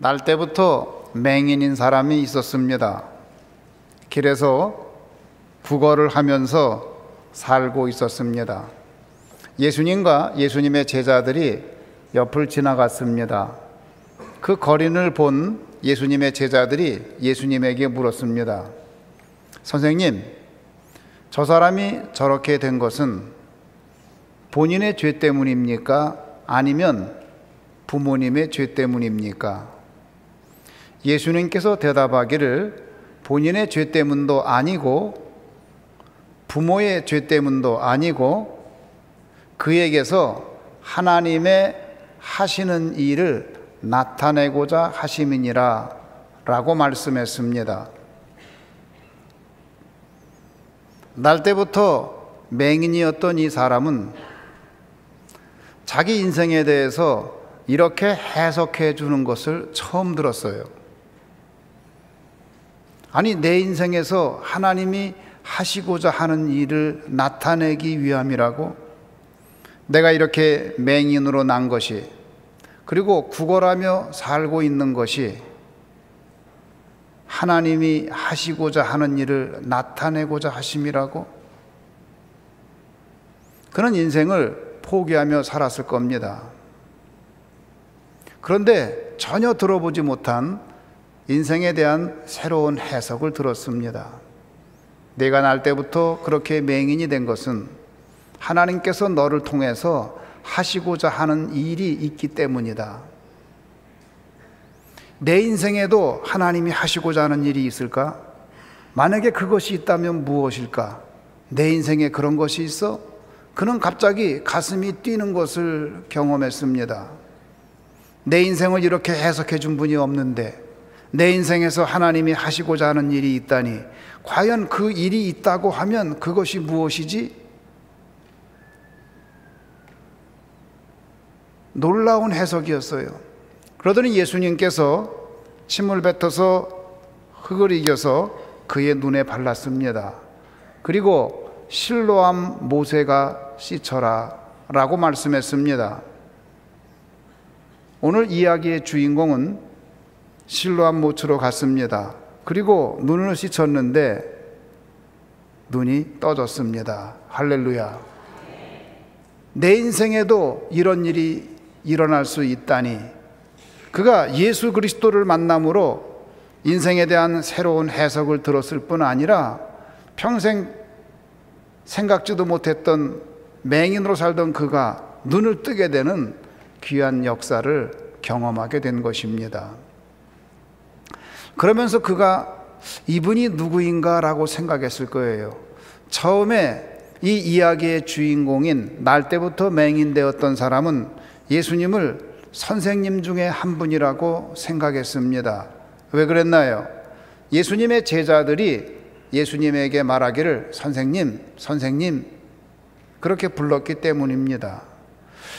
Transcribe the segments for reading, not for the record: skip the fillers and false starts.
날 때부터 맹인인 사람이 있었습니다. 길에서 구걸을 하면서 살고 있었습니다. 예수님과 예수님의 제자들이 옆을 지나갔습니다. 그 거린을 본 예수님의 제자들이 예수님에게 물었습니다. 선생님, 저 사람이 저렇게 된 것은 본인의 죄 때문입니까? 아니면 부모님의 죄 때문입니까? 예수님께서 대답하기를 본인의 죄 때문도 아니고 부모의 죄 때문도 아니고 그에게서 하나님의 하시는 일을 나타내고자 하심이니라 라고 말씀했습니다. 날 때부터 맹인이었던 이 사람은 자기 인생에 대해서 이렇게 해석해 주는 것을 처음 들었어요. 아니, 내 인생에서 하나님이 하시고자 하는 일을 나타내기 위함이라고? 내가 이렇게 맹인으로 난 것이, 그리고 구걸하며 살고 있는 것이 하나님이 하시고자 하는 일을 나타내고자 하심이라고? 그는 인생을 포기하며 살았을 겁니다. 그런데 전혀 들어보지 못한 인생에 대한 새로운 해석을 들었습니다. 내가 날 때부터 그렇게 맹인이 된 것은 하나님께서 너를 통해서 하시고자 하는 일이 있기 때문이다. 내 인생에도 하나님이 하시고자 하는 일이 있을까? 만약에 그것이 있다면 무엇일까? 내 인생에 그런 것이 있어? 그는 갑자기 가슴이 뛰는 것을 경험했습니다. 내 인생을 이렇게 해석해 준 분이 없는데 내 인생에서 하나님이 하시고자 하는 일이 있다니, 과연 그 일이 있다고 하면 그것이 무엇이지? 놀라운 해석이었어요. 그러더니 예수님께서 침을 뱉어서 흙을 이겨서 그의 눈에 발랐습니다. 그리고 실로암 모세가 씻어라 라고 말씀했습니다. 오늘 이야기의 주인공은 실로암 모처로 갔습니다. 그리고 눈을 씻었는데 눈이 떠졌습니다. 할렐루야. 내 인생에도 이런 일이 일어날 수 있다니, 그가 예수 그리스도를 만남으로 인생에 대한 새로운 해석을 들었을 뿐 아니라 평생 생각지도 못했던 맹인으로 살던 그가 눈을 뜨게 되는 귀한 역사를 경험하게 된 것입니다. 그러면서 그가 이분이 누구인가라고 생각했을 거예요. 처음에 이 이야기의 주인공인 날 때부터 맹인되었던 사람은 예수님을 선생님 중에 한 분이라고 생각했습니다. 왜 그랬나요? 예수님의 제자들이 예수님에게 말하기를 선생님, 선생님 그렇게 불렀기 때문입니다.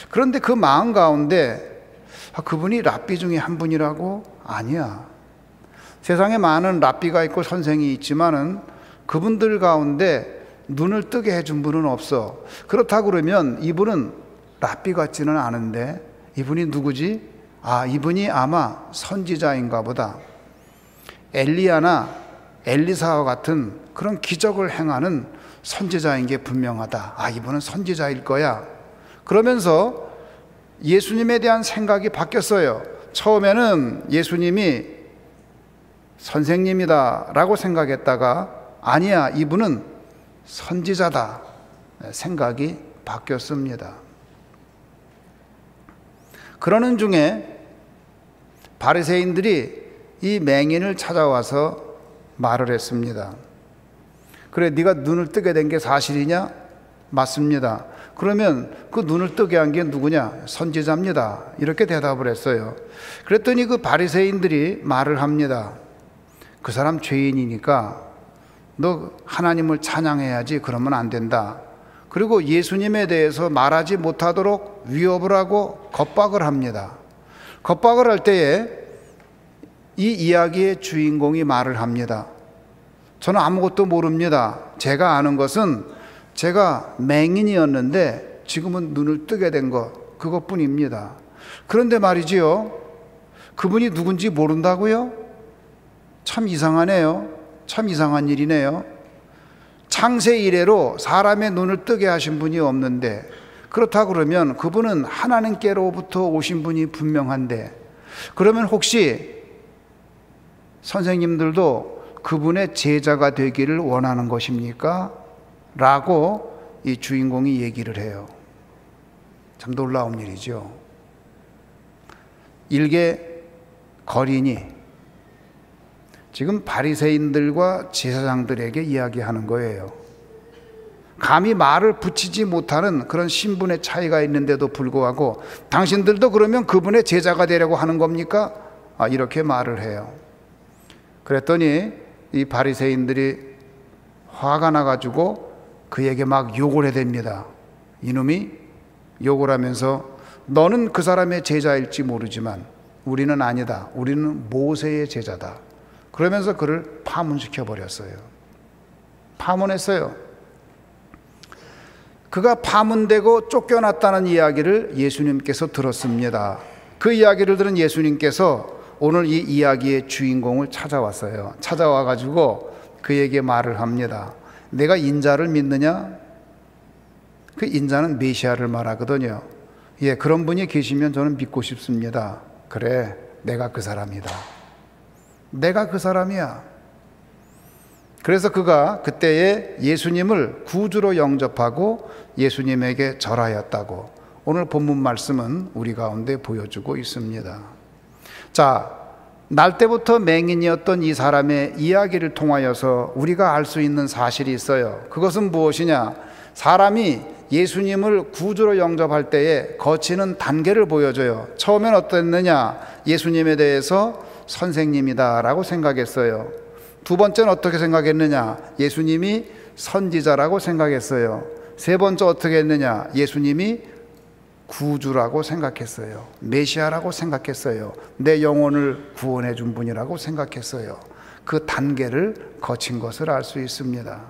그런데 그 마음 가운데 그분이 랍비 중에 한 분이라고? 아니야. 세상에 많은 랍비가 있고 선생이 있지만은 그분들 가운데 눈을 뜨게 해준 분은 없어. 그렇다고 그러면 이분은 랍비 같지는 않은데 이분이 누구지? 이분이 아마 선지자인가 보다. 엘리야나 엘리사와 같은 그런 기적을 행하는 선지자인 게 분명하다. 이분은 선지자일 거야. 그러면서 예수님에 대한 생각이 바뀌었어요. 처음에는 예수님이 선생님이다 라고 생각했다가 아니야, 이분은 선지자다 생각이 바뀌었습니다. 그러는 중에 바리새인들이 이 맹인을 찾아와서 말을 했습니다. 그래, 네가 눈을 뜨게 된 게 사실이냐? 맞습니다. 그러면 그 눈을 뜨게 한 게 누구냐? 선지자입니다. 이렇게 대답을 했어요. 그랬더니 그 바리새인들이 말을 합니다. 그 사람 죄인이니까 너 하나님을 찬양해야지, 그러면 안 된다. 그리고 예수님에 대해서 말하지 못하도록 위협을 하고 겁박을 합니다. 겁박을 할 때에 이 이야기의 주인공이 말을 합니다. 저는 아무것도 모릅니다. 제가 아는 것은 제가 맹인이었는데 지금은 눈을 뜨게 된 것, 그것뿐입니다. 그런데 말이지요, 그분이 누군지 모른다고요? 참 이상하네요. 참 이상한 일이네요. 창세 이래로 사람의 눈을 뜨게 하신 분이 없는데, 그렇다고 그러면 그분은 하나님께로부터 오신 분이 분명한데, 그러면 혹시 선생님들도 그분의 제자가 되기를 원하는 것입니까? 라고 이 주인공이 얘기를 해요. 참 놀라운 일이죠. 일개 거린이 지금 바리새인들과 제사장들에게 이야기하는 거예요. 감히 말을 붙이지 못하는 그런 신분의 차이가 있는데도 불구하고 당신들도 그러면 그분의 제자가 되려고 하는 겁니까? 이렇게 말을 해요. 그랬더니 이 바리새인들이 화가 나가지고 그에게 막 욕을 해댑니다. 이놈이 욕을 하면서 너는 그 사람의 제자일지 모르지만 우리는 아니다. 우리는 모세의 제자다. 그러면서 그를 파문시켜 버렸어요. 파문했어요. 그가 파문되고 쫓겨났다는 이야기를 예수님께서 들었습니다. 그 이야기를 들은 예수님께서 오늘 이 이야기의 주인공을 찾아왔어요. 찾아와 가지고 그에게 말을 합니다. 내가 인자를 믿느냐? 그 인자는 메시아를 말하거든요. 예, 그런 분이 계시면 저는 믿고 싶습니다. 그래, 내가 그 사람이다. 내가 그 사람이야. 그래서 그가 그때에 예수님을 구주로 영접하고 예수님에게 절하였다고 오늘 본문 말씀은 우리 가운데 보여주고 있습니다. 자, 날 때부터 맹인이었던 이 사람의 이야기를 통하여서 우리가 알 수 있는 사실이 있어요. 그것은 무엇이냐? 사람이 예수님을 구주로 영접할 때에 거치는 단계를 보여줘요. 처음엔 어땠느냐? 예수님에 대해서 선생님이다라고 생각했어요. 두 번째는 어떻게 생각했느냐? 예수님이 선지자라고 생각했어요. 세 번째 어떻게 했느냐? 예수님이 구주라고 생각했어요. 메시아라고 생각했어요. 내 영혼을 구원해 준 분이라고 생각했어요. 그 단계를 거친 것을 알 수 있습니다.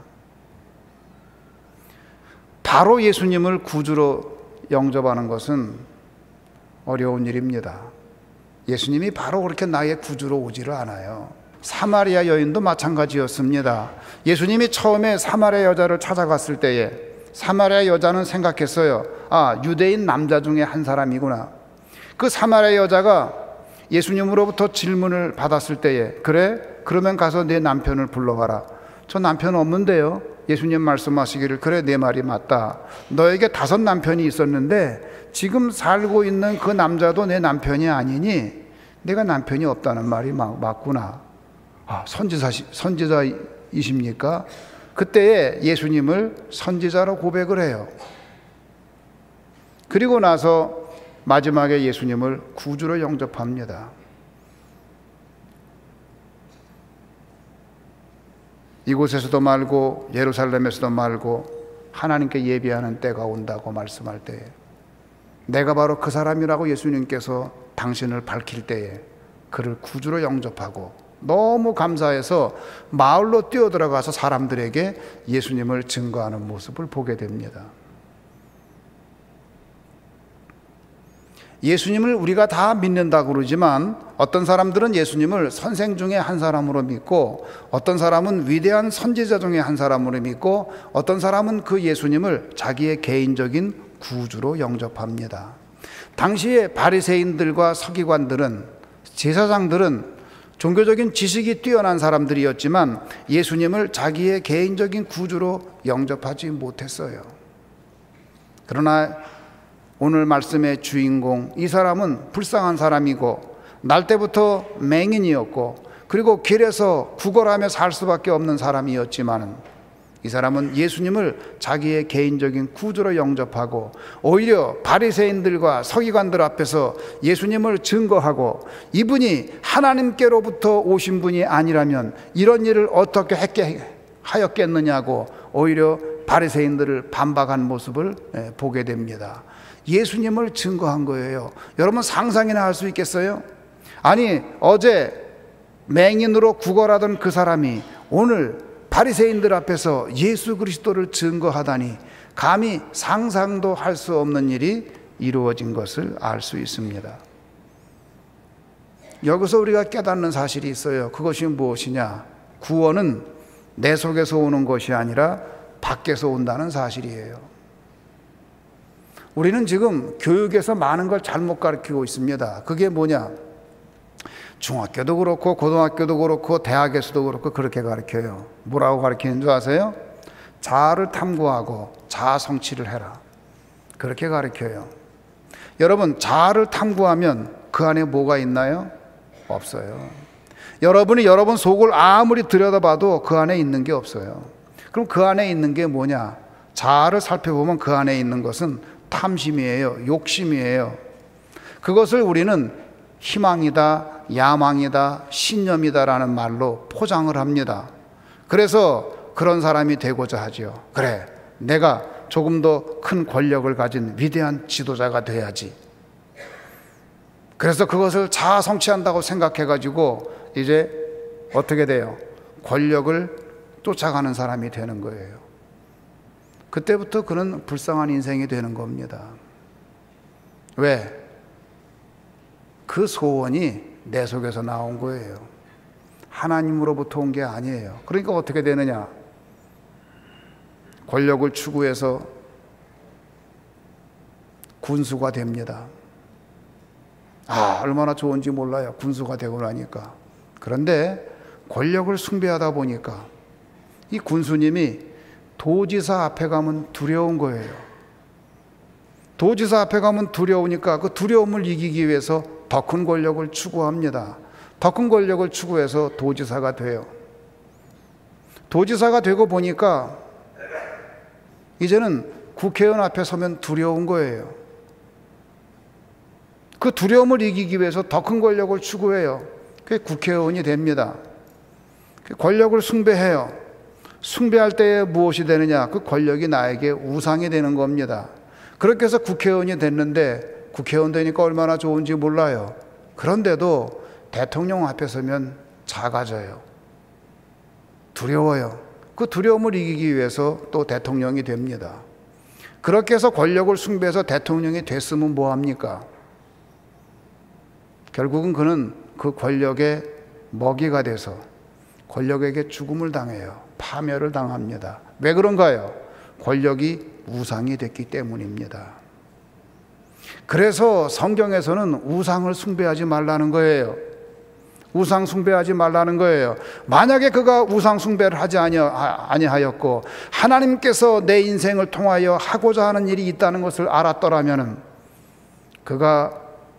바로 예수님을 구주로 영접하는 것은 어려운 일입니다. 예수님이 바로 그렇게 나의 구주로 오지를 않아요. 사마리아 여인도 마찬가지였습니다. 예수님이 처음에 사마리아 여자를 찾아갔을 때에 사마리아 여자는 생각했어요. 유대인 남자 중에 한 사람이구나. 그 사마리아 여자가 예수님으로부터 질문을 받았을 때에 그래? 그러면 가서 내 남편을 불러와라. 저 남편 없는데요. 예수님 말씀하시기를 그래, 내 말이 맞다. 너에게 5 남편이 있었는데 지금 살고 있는 그 남자도 내 남편이 아니니 내가 남편이 없다는 말이 맞구나. 선지자이십니까? 그때에 예수님을 선지자로 고백을 해요. 그리고 나서 마지막에 예수님을 구주로 영접합니다. 이곳에서도 말고 예루살렘에서도 말고 하나님께 예비하는 때가 온다고 말씀할 때에 내가 바로 그 사람이라고 예수님께서 당신을 밝힐 때에 그를 구주로 영접하고 너무 감사해서 마을로 뛰어들어가서 사람들에게 예수님을 증거하는 모습을 보게 됩니다. 예수님을 우리가 다 믿는다고 그러지만 어떤 사람들은 예수님을 선생 중에 한 사람으로 믿고 어떤 사람은 위대한 선지자 중에 한 사람으로 믿고 어떤 사람은 그 예수님을 자기의 개인적인 구주로 영접합니다. 당시에 바리새인들과 서기관들은, 제사장들은 종교적인 지식이 뛰어난 사람들이었지만 예수님을 자기의 개인적인 구주로 영접하지 못했어요. 그러나 오늘 말씀의 주인공, 이 사람은 불쌍한 사람이고 날 때부터 맹인이었고 그리고 길에서 구걸하며 살 수밖에 없는 사람이었지만 이 사람은 예수님을 자기의 개인적인 구주로 영접하고 오히려 바리새인들과 서기관들 앞에서 예수님을 증거하고 이분이 하나님께로부터 오신 분이 아니라면 이런 일을 어떻게 하였겠느냐고 오히려 바리새인들을 반박한 모습을 보게 됩니다. 예수님을 증거한 거예요. 여러분 상상이나 할 수 있겠어요? 아니, 어제 맹인으로 구걸하던 그 사람이 오늘 바리새인들 앞에서 예수 그리스도를 증거하다니 감히 상상도 할 수 없는 일이 이루어진 것을 알 수 있습니다. 여기서 우리가 깨닫는 사실이 있어요. 그것이 무엇이냐? 구원은 내 속에서 오는 것이 아니라 밖에서 온다는 사실이에요. 우리는 지금 교육에서 많은 걸 잘못 가르치고 있습니다. 그게 뭐냐? 중학교도 그렇고 고등학교도 그렇고 대학에서도 그렇고 그렇게 가르쳐요. 뭐라고 가르치는 줄 아세요? 자아를 탐구하고 자아 성취를 해라. 그렇게 가르쳐요. 여러분, 자아를 탐구하면 그 안에 뭐가 있나요? 없어요. 여러분이 여러분 속을 아무리 들여다봐도 그 안에 있는 게 없어요. 그럼 그 안에 있는 게 뭐냐? 자아를 살펴보면 그 안에 있는 것은 탐심이에요. 욕심이에요. 그것을 우리는 희망이다, 야망이다, 신념이다라는 말로 포장을 합니다. 그래서 그런 사람이 되고자 하죠. 그래, 내가 조금 더 큰 권력을 가진 위대한 지도자가 돼야지. 그래서 그것을 자아 성취한다고 생각해가지고 이제 어떻게 돼요? 권력을 쫓아가는 사람이 되는 거예요. 그때부터 그는 불쌍한 인생이 되는 겁니다. 왜? 그 소원이 내 속에서 나온 거예요. 하나님으로부터 온 게 아니에요. 그러니까 어떻게 되느냐? 권력을 추구해서 군수가 됩니다. 얼마나 좋은지 몰라요. 군수가 되고 나니까. 그런데 권력을 숭배하다 보니까 이 군수님이 도지사 앞에 가면 두려운 거예요. 도지사 앞에 가면 두려우니까 그 두려움을 이기기 위해서 더 큰 권력을 추구합니다. 더 큰 권력을 추구해서 도지사가 돼요. 도지사가 되고 보니까 이제는 국회의원 앞에 서면 두려운 거예요. 그 두려움을 이기기 위해서 더 큰 권력을 추구해요. 그게 국회의원이 됩니다. 권력을 숭배해요. 숭배할 때에 무엇이 되느냐? 그 권력이 나에게 우상이 되는 겁니다. 그렇게 해서 국회의원이 됐는데 국회의원 되니까 얼마나 좋은지 몰라요. 그런데도 대통령 앞에 서면 작아져요. 두려워요. 그 두려움을 이기기 위해서 또 대통령이 됩니다. 그렇게 해서 권력을 숭배해서 대통령이 됐으면 뭐합니까? 결국은 그는 그 권력의 먹이가 돼서 권력에게 죽음을 당해요. 파멸을 당합니다. 왜 그런가요? 권력이 우상이 됐기 때문입니다. 그래서 성경에서는 우상을 숭배하지 말라는 거예요. 우상 숭배하지 말라는 거예요. 만약에 그가 우상 숭배를 하지 아니하였고 하나님께서 내 인생을 통하여 하고자 하는 일이 있다는 것을 알았더라면 그가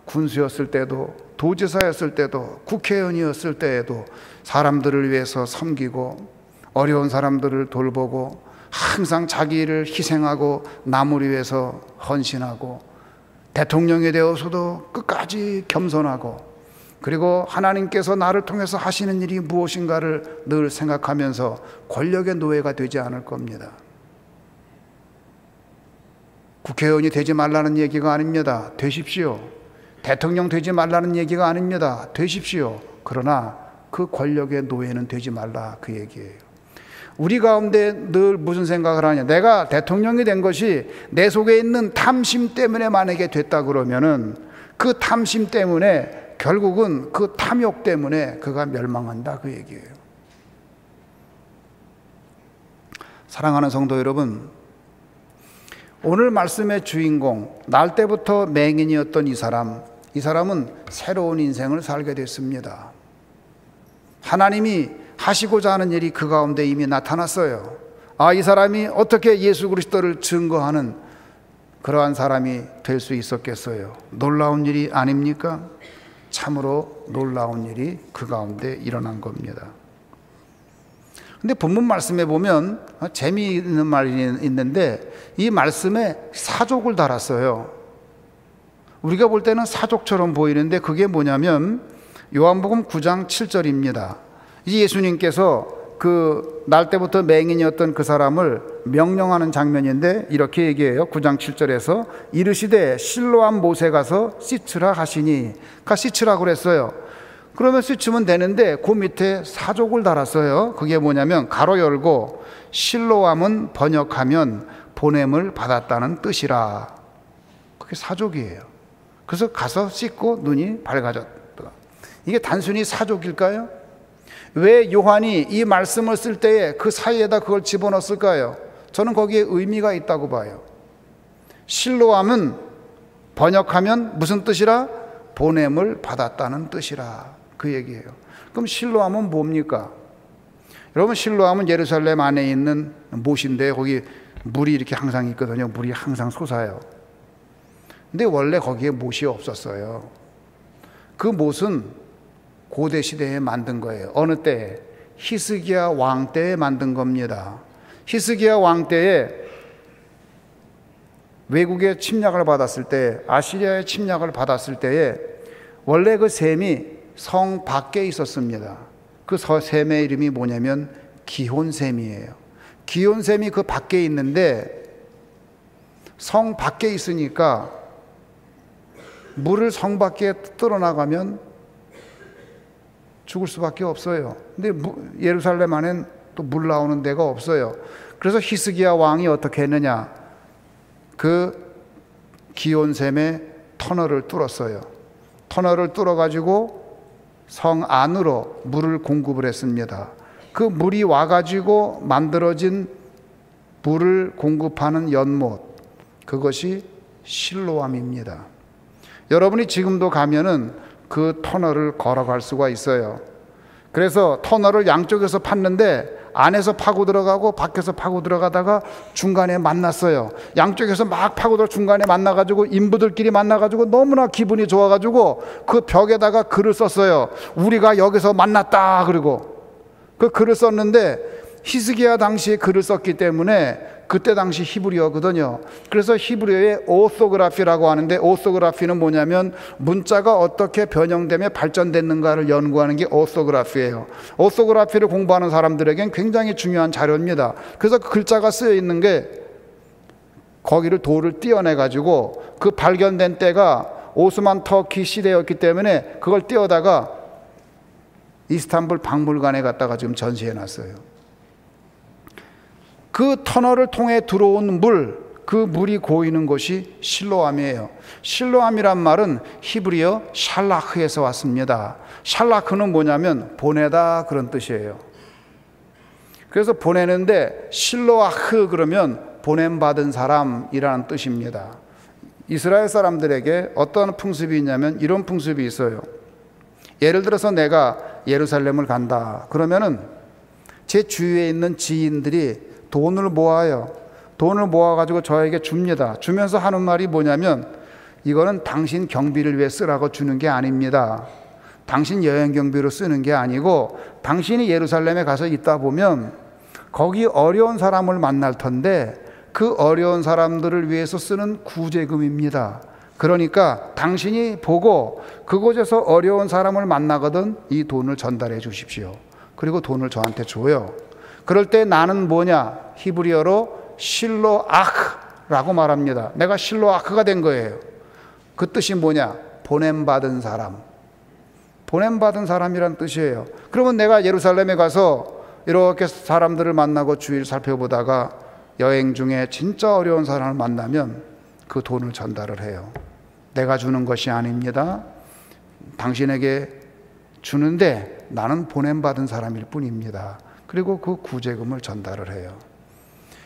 군수였을 때도 도지사였을 때도 국회의원이었을 때에도 사람들을 위해서 섬기고 어려운 사람들을 돌보고 항상 자기를 희생하고 남을 위해서 헌신하고 대통령이 되어서도 끝까지 겸손하고 그리고 하나님께서 나를 통해서 하시는 일이 무엇인가를 늘 생각하면서 권력의 노예가 되지 않을 겁니다. 국회의원이 되지 말라는 얘기가 아닙니다. 되십시오. 대통령 되지 말라는 얘기가 아닙니다. 되십시오. 그러나 그 권력의 노예는 되지 말라, 그 얘기예요. 우리 가운데 늘 무슨 생각을 하냐? 내가 대통령이 된 것이 내 속에 있는 탐심 때문에 만약에 됐다 그러면은 그 탐심 때문에 결국은 그 탐욕 때문에 그가 멸망한다, 그 얘기예요. 사랑하는 성도 여러분, 오늘 말씀의 주인공, 날 때부터 맹인이었던 이 사람은 새로운 인생을 살게 됐습니다. 하나님이 하시고자 하는 일이 그 가운데 이미 나타났어요. 이 사람이 어떻게 예수 그리스도를 증거하는 그러한 사람이 될 수 있었겠어요? 놀라운 일이 아닙니까? 참으로 놀라운 일이 그 가운데 일어난 겁니다. 근데 본문 말씀에 보면 재미있는 말이 있는데 이 말씀에 사족을 달았어요. 우리가 볼 때는 사족처럼 보이는데 그게 뭐냐면 요한복음 9장 7절입니다. 이 예수님께서 그 날 때부터 맹인이었던 그 사람을 명령하는 장면인데 이렇게 얘기해요. 9장 7절에서 이르시되 실로암 못에 가서 씻으라 하시니, 그러니까 씻으라 그랬어요. 그러면 씻으면 되는데 그 밑에 사족을 달았어요. 그게 뭐냐면 가로 열고 실로암은 번역하면 보냄을 받았다는 뜻이라. 그게 사족이에요. 그래서 가서 씻고 눈이 밝아졌다. 이게 단순히 사족일까요? 왜 요한이 이 말씀을 쓸 때에 그 사이에다 그걸 집어넣었을까요? 저는 거기에 의미가 있다고 봐요. 실로암은 번역하면 무슨 뜻이라? 보냄을 받았다는 뜻이라, 그 얘기예요. 그럼 실로암은 뭡니까? 여러분, 실로암은 예루살렘 안에 있는 못인데 거기 물이 이렇게 항상 있거든요. 물이 항상 솟아요. 근데 원래 거기에 못이 없었어요. 그 못은 고대 시대에 만든 거예요. 어느 때에? 히스기야 왕 때에 만든 겁니다. 히스기야 왕 때에 외국의 침략을 받았을 때, 아시리아의 침략을 받았을 때에 원래 그 샘이 성 밖에 있었습니다. 그 샘의 이름이 뭐냐면 기혼샘이에요. 기혼샘이 그 밖에 있는데 성 밖에 있으니까 물을 성 밖에 떨어나가면 죽을 수밖에 없어요. 근데 예루살렘 안엔 또 물 나오는 데가 없어요. 그래서 히스기야 왕이 어떻게 했느냐? 그 기온샘에 터널을 뚫었어요. 터널을 뚫어가지고 성 안으로 물을 공급을 했습니다. 그 물이 와가지고 만들어진 물을 공급하는 연못, 그것이 실로암입니다. 여러분이 지금도 가면은 그 터널을 걸어갈 수가 있어요. 그래서 터널을 양쪽에서 팠는데 안에서 파고 들어가고 밖에서 파고 들어가다가 중간에 만났어요. 양쪽에서 막 파고 들어 중간에 만나가지고 인부들끼리 만나가지고 너무나 기분이 좋아가지고 그 벽에다가 글을 썼어요. 우리가 여기서 만났다. 그리고 그 글을 썼는데 히스기야 당시에 글을 썼기 때문에 그때 당시 히브리어거든요. 그래서 히브리어의 오소그라피라고 하는데, 오소그라피는 뭐냐면 문자가 어떻게 변형되며 발전됐는가를 연구하는 게 오소그라피예요. 오소그라피를 공부하는 사람들에겐 굉장히 중요한 자료입니다. 그래서 그 글자가 쓰여 있는 게 거기를 돌을 띄어내 가지고, 그 발견된 때가 오스만 터키 시대였기 때문에 그걸 띄어다가 이스탄불 박물관에 갖다가 지금 전시해 놨어요. 그 터널을 통해 들어온 물, 그 물이 고이는 곳이 실로암이에요. 실로암이란 말은 히브리어 샬라흐에서 왔습니다. 샬라흐는 뭐냐면 보내다, 그런 뜻이에요. 그래서 보내는데 실로아흐 그러면 보냄받은 사람이라는 뜻입니다. 이스라엘 사람들에게 어떤 풍습이 있냐면 이런 풍습이 있어요. 예를 들어서 내가 예루살렘을 간다 그러면은 제 주위에 있는 지인들이 돈을 모아요. 돈을 모아가지고 저에게 줍니다. 주면서 하는 말이 뭐냐면, 이거는 당신 경비를 위해 쓰라고 주는 게 아닙니다. 당신 여행 경비로 쓰는 게 아니고, 당신이 예루살렘에 가서 있다 보면 거기 어려운 사람을 만날 텐데 그 어려운 사람들을 위해서 쓰는 구제금입니다. 그러니까 당신이 보고 그곳에서 어려운 사람을 만나거든 이 돈을 전달해 주십시오. 그리고 돈을 저한테 줘요. 그럴 때 나는 뭐냐? 히브리어로 실로아흐라고 말합니다. 내가 실로아흐가 된 거예요. 그 뜻이 뭐냐? 보냄받은 사람. 보냄받은 사람이란 뜻이에요. 그러면 내가 예루살렘에 가서 이렇게 사람들을 만나고 주위를 살펴보다가 여행 중에 진짜 어려운 사람을 만나면 그 돈을 전달을 해요. 내가 주는 것이 아닙니다. 당신에게 주는데 나는 보냄받은 사람일 뿐입니다. 그리고 그 구제금을 전달을 해요.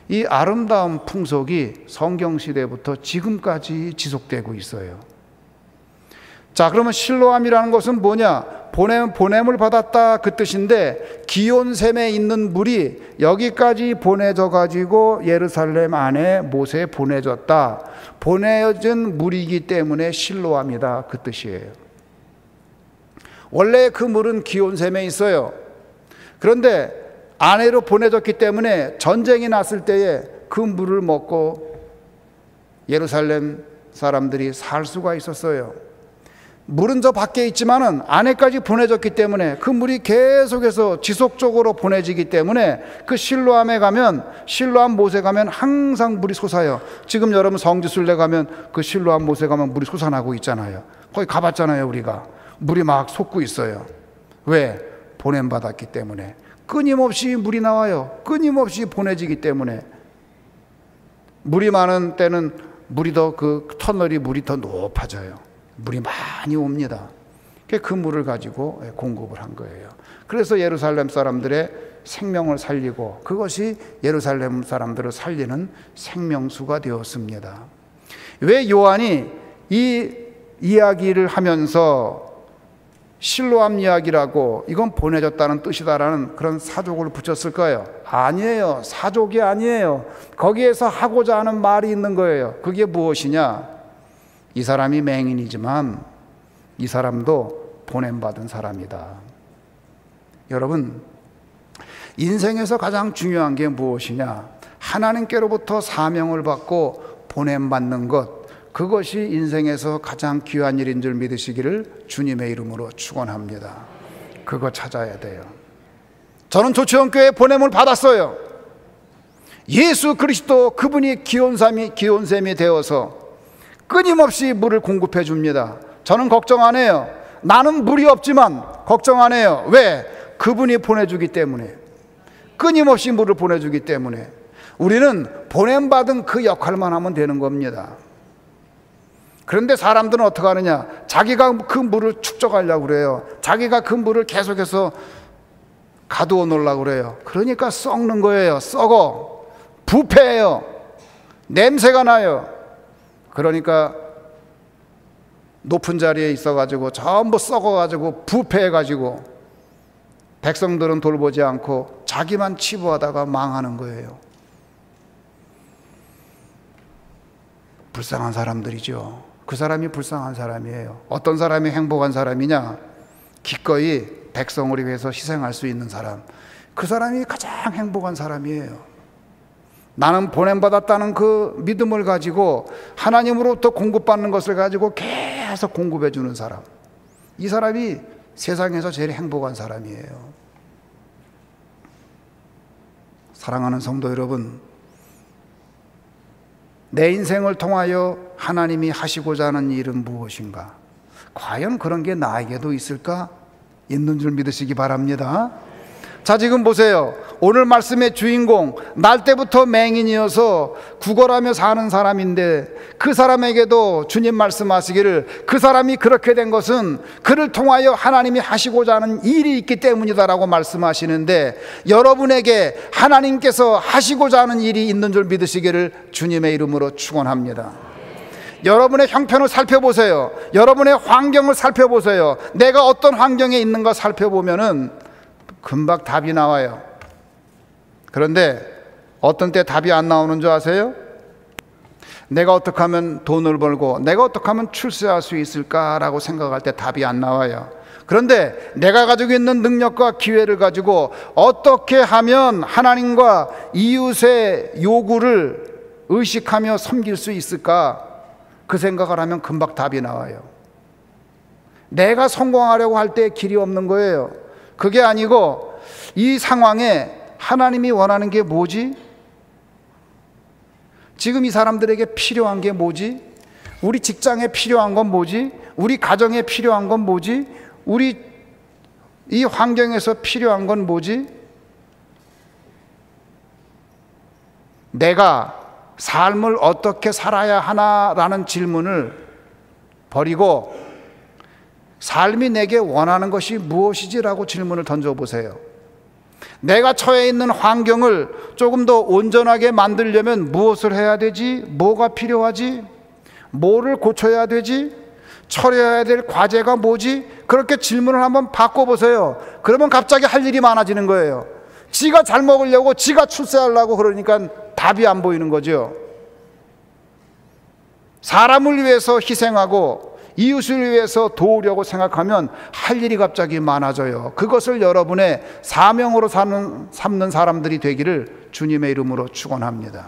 이 아름다운 풍속이 성경시대부터 지금까지 지속되고 있어요. 자, 그러면 실로암이라는 것은 뭐냐? 보냄을 받았다, 그 뜻인데, 기온샘에 있는 물이 여기까지 보내져 가지고 예루살렘 안에 못에 보내졌다. 보내진 물이기 때문에 실로암이다, 그 뜻이에요. 원래 그 물은 기온샘에 있어요. 그런데 안으로 보내졌기 때문에 전쟁이 났을 때에 그 물을 먹고 예루살렘 사람들이 살 수가 있었어요. 물은 저 밖에 있지만은 안에까지 보내졌기 때문에 그 물이 계속해서 지속적으로 보내지기 때문에 그 실로암에 가면, 실로암 못에 가면 항상 물이 솟아요. 지금 여러분 성지순례 가면 그 실로암 못에 가면 물이 솟아나고 있잖아요. 거기 가봤잖아요. 우리가 물이 막 솟고 있어요. 왜? 보냄받았기 때문에. 끊임없이 물이 나와요. 끊임없이 보내지기 때문에. 물이 많은 때는 물이 더, 그 터널이 물이 더 높아져요. 물이 많이 옵니다. 그 물을 가지고 공급을 한 거예요. 그래서 예루살렘 사람들의 생명을 살리고 그것이 예루살렘 사람들을 살리는 생명수가 되었습니다. 왜 요한이 이 이야기를 하면서 실로암 이야기라고 이건 보내졌다는 뜻이다라는 그런 사족을 붙였을까요? 아니에요. 사족이 아니에요. 거기에서 하고자 하는 말이 있는 거예요. 그게 무엇이냐? 이 사람이 맹인이지만 이 사람도 보냄받은 사람이다. 여러분, 인생에서 가장 중요한 게 무엇이냐? 하나님께로부터 사명을 받고 보냄받는 것, 그것이 인생에서 가장 귀한 일인 줄 믿으시기를 주님의 이름으로 축원합니다. 그거 찾아야 돼요. 저는 조치원교회에 보냄을 받았어요. 예수 그리스도 그분이 기온샘이 되어서 끊임없이 물을 공급해 줍니다. 저는 걱정 안 해요. 나는 물이 없지만 걱정 안 해요. 왜? 그분이 보내주기 때문에. 끊임없이 물을 보내주기 때문에. 우리는 보냄받은 그 역할만 하면 되는 겁니다. 그런데 사람들은 어떻게 하느냐? 자기가 그 물을 축적하려고 그래요. 자기가 그 물을 계속해서 가두어 놓으려고 그래요. 그러니까 썩는 거예요. 썩어. 부패해요. 냄새가 나요. 그러니까 높은 자리에 있어가지고 전부 썩어가지고 부패해가지고 백성들은 돌보지 않고 자기만 치부하다가 망하는 거예요. 불쌍한 사람들이죠. 그 사람이 불쌍한 사람이에요. 어떤 사람이 행복한 사람이냐? 기꺼이 백성을 위해서 희생할 수 있는 사람. 그 사람이 가장 행복한 사람이에요. 나는 보냄받았다는 그 믿음을 가지고 하나님으로부터 공급받는 것을 가지고 계속 공급해 주는 사람. 이 사람이 세상에서 제일 행복한 사람이에요. 사랑하는 성도 여러분, 내 인생을 통하여 하나님이 하시고자 하는 일은 무엇인가? 과연 그런 게 나에게도 있을까? 있는 줄 믿으시기 바랍니다. 자, 지금 보세요. 오늘 말씀의 주인공, 날 때부터 맹인이어서 구걸하며 사는 사람인데 그 사람에게도 주님 말씀하시기를 그 사람이 그렇게 된 것은 그를 통하여 하나님이 하시고자 하는 일이 있기 때문이다라고 말씀하시는데, 여러분에게 하나님께서 하시고자 하는 일이 있는 줄 믿으시기를 주님의 이름으로 축원합니다. 여러분의 형편을 살펴보세요. 여러분의 환경을 살펴보세요. 내가 어떤 환경에 있는가 살펴보면은 금방 답이 나와요. 그런데 어떤 때 답이 안 나오는 줄 아세요? 내가 어떻게 하면 돈을 벌고 내가 어떻게 하면 출세할 수 있을까라고 생각할 때 답이 안 나와요. 그런데 내가 가지고 있는 능력과 기회를 가지고 어떻게 하면 하나님과 이웃의 요구를 의식하며 섬길 수 있을까, 그 생각을 하면 금방 답이 나와요. 내가 성공하려고 할 때 길이 없는 거예요. 그게 아니고 이 상황에 하나님이 원하는 게 뭐지? 지금 이 사람들에게 필요한 게 뭐지? 우리 직장에 필요한 건 뭐지? 우리 가정에 필요한 건 뭐지? 우리 이 환경에서 필요한 건 뭐지? 내가 삶을 어떻게 살아야 하나라는 질문을 버리고 삶이 내게 원하는 것이 무엇이지라고 질문을 던져보세요. 내가 처해 있는 환경을 조금 더 온전하게 만들려면 무엇을 해야 되지? 뭐가 필요하지? 뭐를 고쳐야 되지? 처리해야 될 과제가 뭐지? 그렇게 질문을 한번 바꿔보세요. 그러면 갑자기 할 일이 많아지는 거예요. 지가 잘 먹으려고, 지가 출세하려고 그러니까 답이 안 보이는 거죠. 사람을 위해서 희생하고 이웃을 위해서 도우려고 생각하면 할 일이 갑자기 많아져요. 그것을 여러분의 사명으로 삼는 사람들이 되기를 주님의 이름으로 축원합니다.